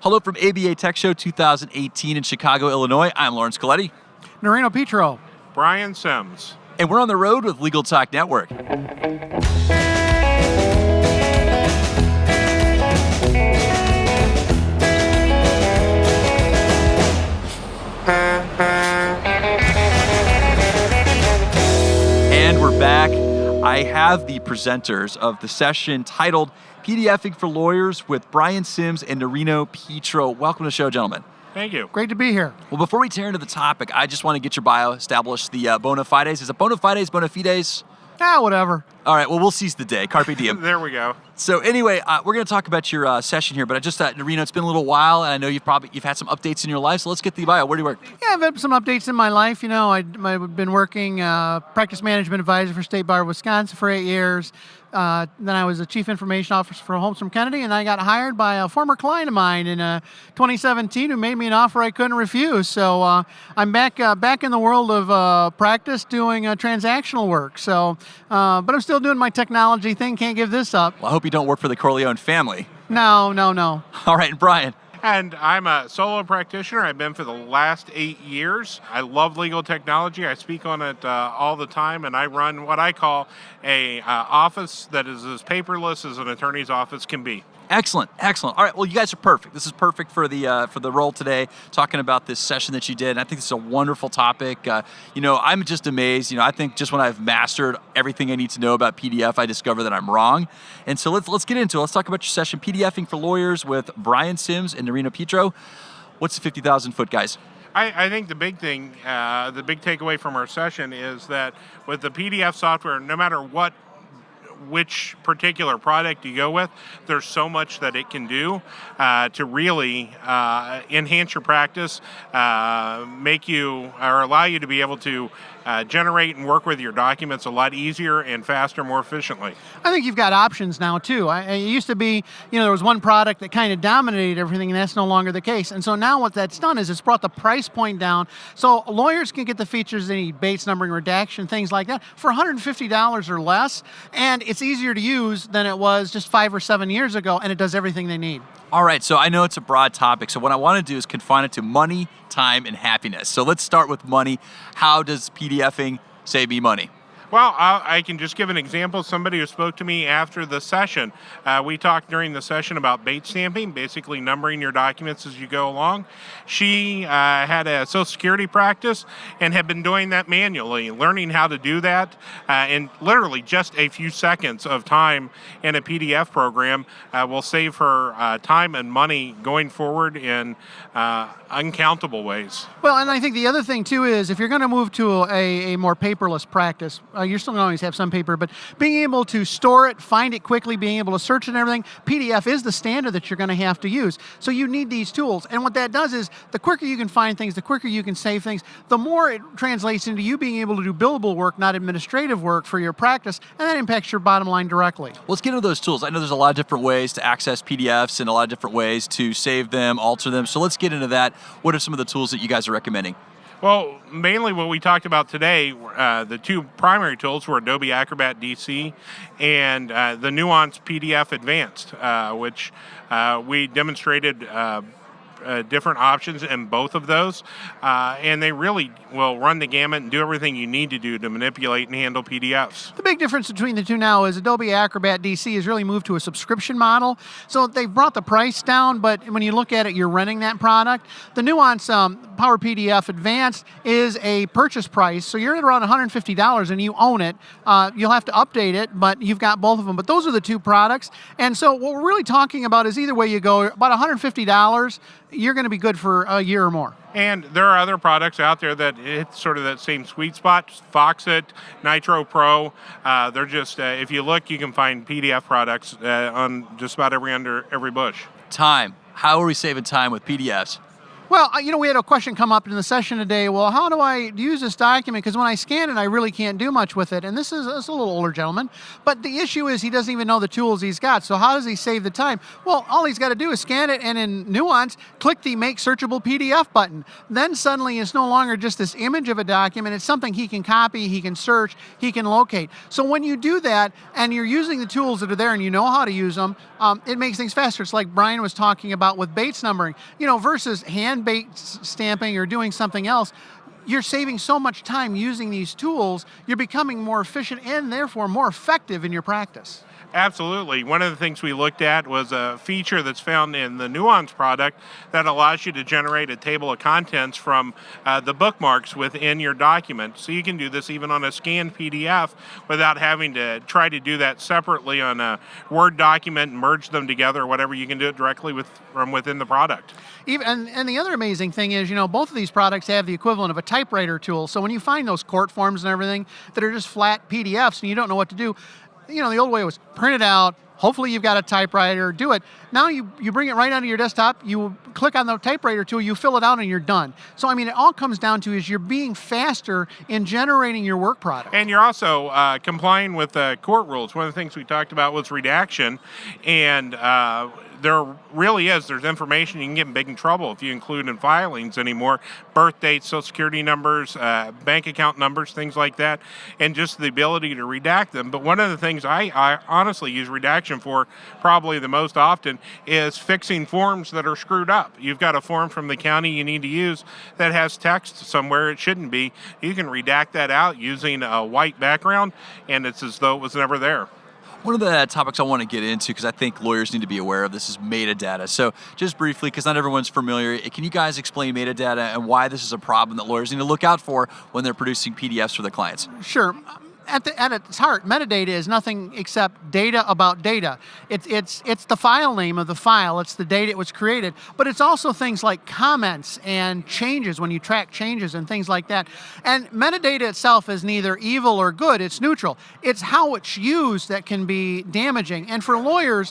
Hello from ABA Tech Show 2018 in Chicago, Illinois. I'm Laurence Colletti. Nerino Petro. Bryan Sims. And we're on the road with Legal Talk Network. And we're back. I have the presenters of the session titled PDFing for Lawyers with Bryan Sims and Nerino Petro. Welcome to the show, gentlemen. Thank you. Great to be here. Well, before we tear into the topic, I just want to get your bio, establish the bona fides. Is it bona fides, bona fides? Whatever. All right, well, we'll seize the day. Carpe diem. There we go. So anyway, we're going to talk about your session here, but I just thought, Nerino, it's been a little while, and I know you've had some updates in your life, so let's get the bio. Where do you work? Yeah, I've had some updates in my life. You know, I've been working practice management advisor for State Bar of Wisconsin for 8 years. Then I was a chief information officer for Holmes from Kennedy, and I got hired by a former client of mine in 2017 who made me an offer I couldn't refuse. So I'm back in the world of practice doing transactional work. So, but I'm still doing my technology thing. Can't give this up. Well, I hope you don't work for the Corleone family. No. All right, and Bryan. And I'm a solo practitioner. I've been for the last 8 years. I love legal technology. I speak on it all the time, and I run what I call a office that is as paperless as an attorney's office can be. Excellent. All right, well, you guys are perfect. This is perfect for the role today, talking about this session that you did. And I think this is a wonderful topic. I'm just amazed. I think just when I've mastered everything I need to know about PDF, I discover that I'm wrong. And so let's get into it. Let's talk about your session, PDFing for Lawyers with Bryan Sims and Nerino Petro. What's the 50,000-foot, guys? I think the big thing, the big takeaway from our session is that with the PDF software, no matter which particular product you go with, there's so much that it can do to really enhance your practice, make you or allow you to be able to generate and work with your documents a lot easier and faster, more efficiently. I think you've got options now too. It used to be, there was one product that kind of dominated everything, and that's no longer the case. And so now what that's done is it's brought the price point down, so lawyers can get the features they need, Bates numbering, redaction, things like that, for $150 or less, and it's easier to use than it was just 5 or 7 years ago, and it does everything they need. All right, so I know it's a broad topic, so what I want to do is confine it to money, time, and happiness. So let's start with money. How does PDFing save me money? Well, I can just give an example. Somebody who spoke to me after the session, we talked during the session about Bates stamping, basically numbering your documents as you go along. She had a Social Security practice and had been doing that manually, learning how to do that in literally just a few seconds of time in a PDF program will save her time and money going forward in uncountable ways. Well, and I think the other thing too is if you're going to move to a more paperless practice, you're still going to always have some paper, but being able to store it, find it quickly, being able to search it and everything, PDF is the standard that you're going to have to use. So you need these tools. And what that does is the quicker you can find things, the quicker you can save things, the more it translates into you being able to do billable work, not administrative work for your practice, and that impacts your bottom line directly. Let's get into those tools. I know there's a lot of different ways to access PDFs and a lot of different ways to save them, alter them. So let's get into that. What are some of the tools that you guys are recommending? Well, mainly what we talked about today, the two primary tools were Adobe Acrobat DC and the Nuance PDF Advanced, which we demonstrated different options in both of those, and they really will run the gamut and do everything you need to do to manipulate and handle PDFs. The big difference between the two now is Adobe Acrobat DC has really moved to a subscription model, so they've brought the price down, but when you look at it, you're renting that product. The Nuance Power PDF Advanced is a purchase price, so you're at around $150 and you own it. You'll have to update it, but you've got both of them. But those are the two products, and so what we're really talking about is either way you go, about $150, you're going to be good for a year or more. And there are other products out there that hit sort of that same sweet spot. Foxit, Nitro Pro. They're just, if you look, you can find PDF products on just about under every bush. Time. How are we saving time with PDFs? Well, we had a question come up in the session today. Well, how do I use this document? Because when I scan it, I really can't do much with it. And this is a little older gentleman. But the issue is he doesn't even know the tools he's got. So how does he save the time? Well, all he's got to do is scan it, and in Nuance, click the Make Searchable PDF button. Then suddenly it's no longer just this image of a document. It's something he can copy, he can search, he can locate. So when you do that, and you're using the tools that are there and you know how to use them, it makes things faster. It's like Bryan was talking about with Bates numbering, versus hand Bates stamping or doing something else. You're saving so much time using these tools, you're becoming more efficient and therefore more effective in your practice. Absolutely. One of the things we looked at was a feature that's found in the Nuance product that allows you to generate a table of contents from the bookmarks within your document. So you can do this even on a scanned PDF without having to try to do that separately on a Word document and merge them together or whatever. You can do it directly from within the product. And the other amazing thing is, both of these products have the equivalent of a typewriter tool. So when you find those court forms and everything that are just flat PDFs and you don't know what to do, the old way was print it out. Hopefully you've got a typewriter, do it. Now you bring it right onto your desktop, you click on the typewriter tool, you fill it out, and you're done. So, it all comes down to is you're being faster in generating your work product. And you're also complying with court rules. One of the things we talked about was redaction, and there's information you can get in big trouble if you include in filings anymore. Birth dates, social security numbers, bank account numbers, things like that, and just the ability to redact them. But one of the things I honestly use redaction for probably the most often is fixing forms that are screwed up. You've got a form from the county you need to use that has text somewhere it shouldn't be. You can redact that out using a white background, and it's as though it was never there. One of the topics I want to get into, because I think lawyers need to be aware of this, is metadata. So just briefly, because not everyone's familiar, can you guys explain metadata and why this is a problem that lawyers need to look out for when they're producing PDFs for their clients? Sure. At its heart, metadata is nothing except data about data. It's the file name of the file. It's the date it was created. But it's also things like comments and changes when you track changes and things like that. And metadata itself is neither evil or good. It's neutral. It's how it's used that can be damaging. And for lawyers,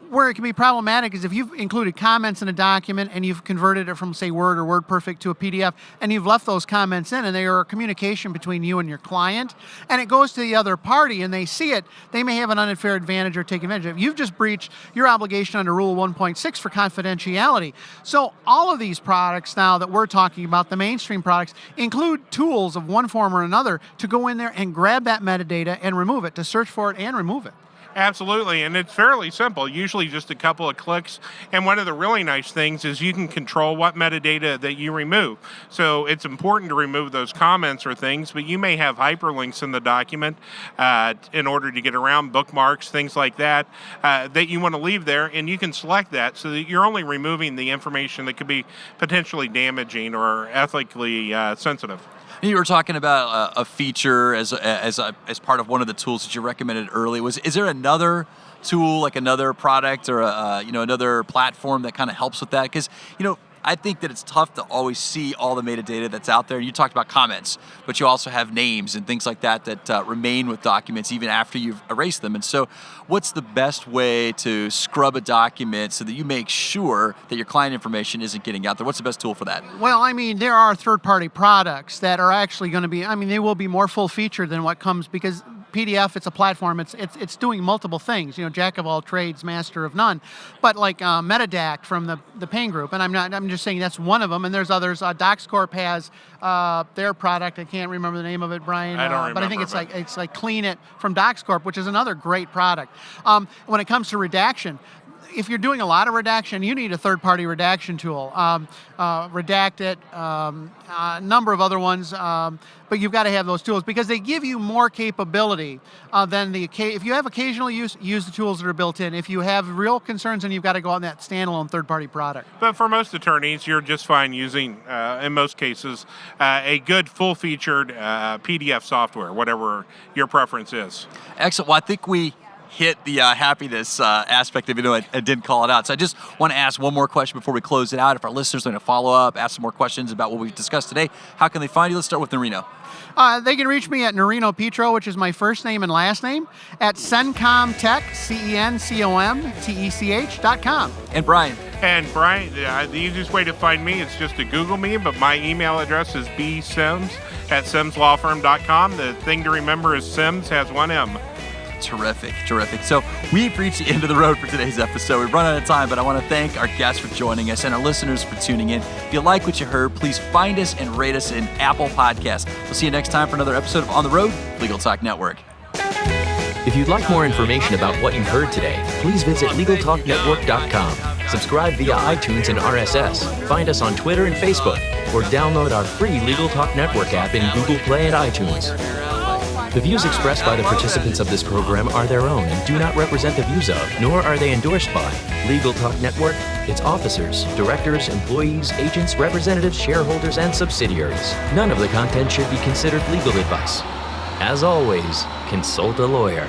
where it can be problematic is if you've included comments in a document and you've converted it from, say, Word or WordPerfect to a PDF, and you've left those comments in, and they are a communication between you and your client, and it goes to the other party and they see it, they may have an unfair advantage or take advantage of it. You've just breached your obligation under Rule 1.6 for confidentiality. So all of these products now that we're talking about, the mainstream products, include tools of one form or another to go in there and grab that metadata and remove it, to search for it and remove it. Absolutely, and it's fairly simple, usually just a couple of clicks. And one of the really nice things is you can control what metadata that you remove. So it's important to remove those comments or things, but you may have hyperlinks in the document in order to get around bookmarks, things like that, that you want to leave there, and you can select that so that you're only removing the information that could be potentially damaging or ethically sensitive. You were talking about a feature as part of one of the tools that you recommended earlier. Is there another tool, like another product or another platform that kind of helps with that? Because I think that it's tough to always see all the metadata that's out there. You talked about comments, but you also have names and things like that remain with documents even after you've erased them. And so what's the best way to scrub a document so that you make sure that your client information isn't getting out there? What's the best tool for that? Well, there are third-party products that are actually going to be, they will be more full-featured than what comes, because PDF, it's a platform. It's doing multiple things. Jack of all trades, master of none. But like Metadact from the Payne Group, and I'm just saying that's one of them. And there's others. DocsCorp has their product. I can't remember the name of it, Bryan. I don't remember. But I think it's like Clean It from DocsCorp, which is another great product. When it comes to redaction, if you're doing a lot of redaction, you need a third-party redaction tool. Redact It, a number of other ones, but you've got to have those tools because they give you more capability than if you have occasional use the tools that are built in. If you have real concerns, then you've got to go on that standalone third-party product. But for most attorneys, you're just fine using, in most cases, a good full-featured PDF software, whatever your preference is. Excellent. Well, I think we hit the happiness aspect of it. I didn't call it out. So I just want to ask one more question before we close it out. If our listeners are going to follow up, ask some more questions about what we've discussed today, how can they find you? Let's start with Nerino. They can reach me at Nerino Petro, which is my first name and last name, at CencomTech, CencomTech.com. And Bryan. And Bryan, the easiest way to find me is just to Google me, but my email address is bsims@simslawfirm.com. The thing to remember is Sims has one M. Terrific. So we've reached the end of the road for today's episode. We've run out of time, but I want to thank our guests for joining us and our listeners for tuning in. If you like what you heard, please find us and rate us in Apple Podcasts. We'll see you next time for another episode of On the Road, Legal Talk Network. If you'd like more information about what you heard today, please visit LegalTalkNetwork.com. Subscribe via iTunes and RSS. Find us on Twitter and Facebook, or download our free Legal Talk Network app in Google Play and iTunes. The views expressed by the participants of this program are their own and do not represent the views of, nor are they endorsed by, Legal Talk Network, its officers, directors, employees, agents, representatives, shareholders, and subsidiaries. None of the content should be considered legal advice. As always, consult a lawyer.